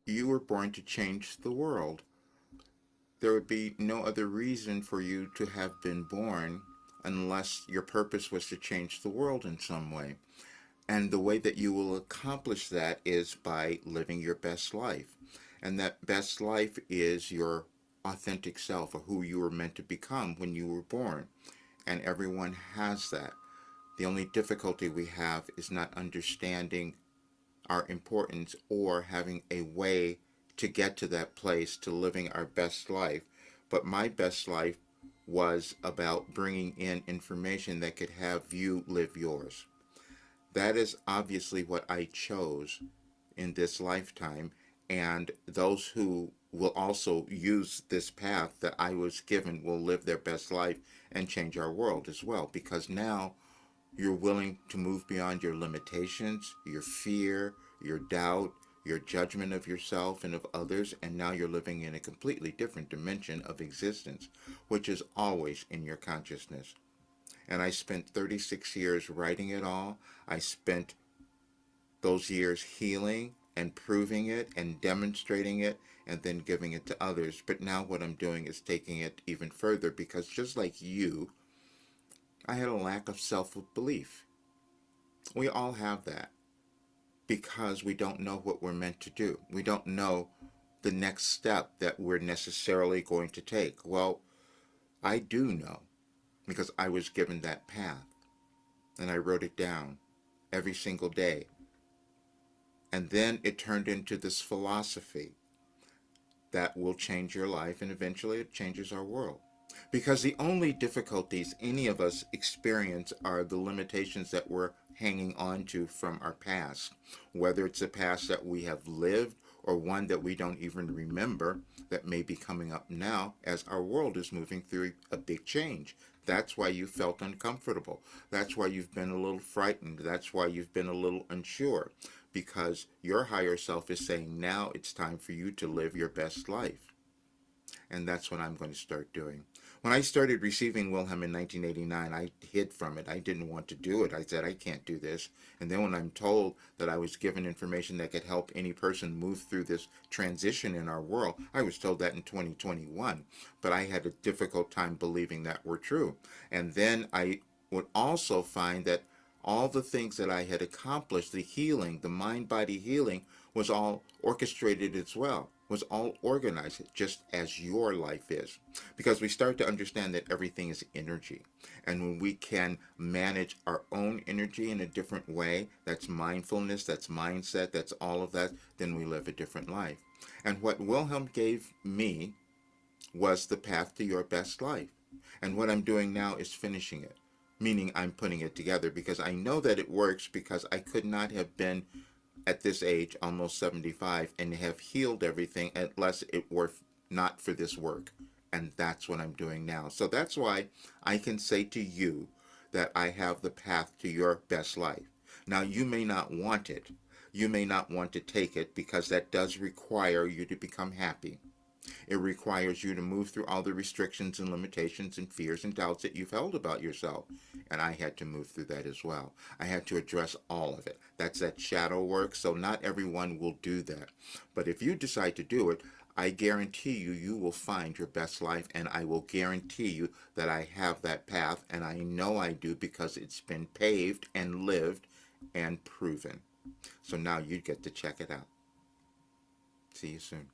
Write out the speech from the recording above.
you were born to change the world. There would be no other reason for you to have been born unless your purpose was to change the world in some way. And the way that you will accomplish that is by living your best life. And that best life is your authentic self, or who you were meant to become when you were born. And everyone has that. The only difficulty we have is not understanding our importance or having a way to get to that place to living our best life. But my best life was about bringing in information that could have you live yours. That is obviously what I chose in this lifetime, and those who will also use this path that I was given will live their best life and change our world as well, because now you're willing to move beyond your limitations, your fear, your doubt, your judgment of yourself and of others, and now you're living in a completely different dimension of existence, which is always in your consciousness. And I spent 36 years writing it all. I spent those years healing and proving it and demonstrating it and then giving it to others. But now what I'm doing is taking it even further, because just like you, I had a lack of self-belief. We all have that because we don't know what we're meant to do. We don't know the next step that we're necessarily going to take. Well, I do know, because I was given that path and I wrote it down every single day. And then it turned into this philosophy that will change your life, and eventually it changes our world. Because the only difficulties any of us experience are the limitations that we're hanging on to from our past, whether it's a past that we have lived or one that we don't even remember that may be coming up now as our world is moving through a big change. That's why you felt uncomfortable. That's why you've been a little frightened. That's why you've been a little unsure, because your higher self is saying now it's time for you to live your best life. And that's what I'm going to start doing. When I started receiving Wilhelm in 1989, I hid from it. I didn't want to do it. I said, I can't do this. And then when I'm told that I was given information that could help any person move through this transition in our world, I was told that in 2021. But I had a difficult time believing that were true. And then I would also find that all the things that I had accomplished, the healing, the mind-body healing, was all orchestrated as well, was all organized, just as your life is. Because we start to understand that everything is energy. And when we can manage our own energy in a different way, that's mindfulness, that's mindset, that's all of that, then we live a different life. And what Wilhelm gave me was the path to your best life. And what I'm doing now is finishing it, meaning I'm putting it together, because I know that it works, because I could not have been at this age, almost 75, and have healed everything unless it were not for this work. And that's what I'm doing now. So that's why I can say to you that I have the path to your best life. Now, you may not want it. You may not want to take it, because that does require you to become happy. It requires you to move through all the restrictions and limitations and fears and doubts that you've held about yourself. And I had to move through that as well. I had to address all of it. That's that shadow work, so not everyone will do that. But if you decide to do it, I guarantee you, you will find your best life, and I will guarantee you that I have that path, and I know I do, because it's been paved and lived and proven. So now you get to check it out. See you soon.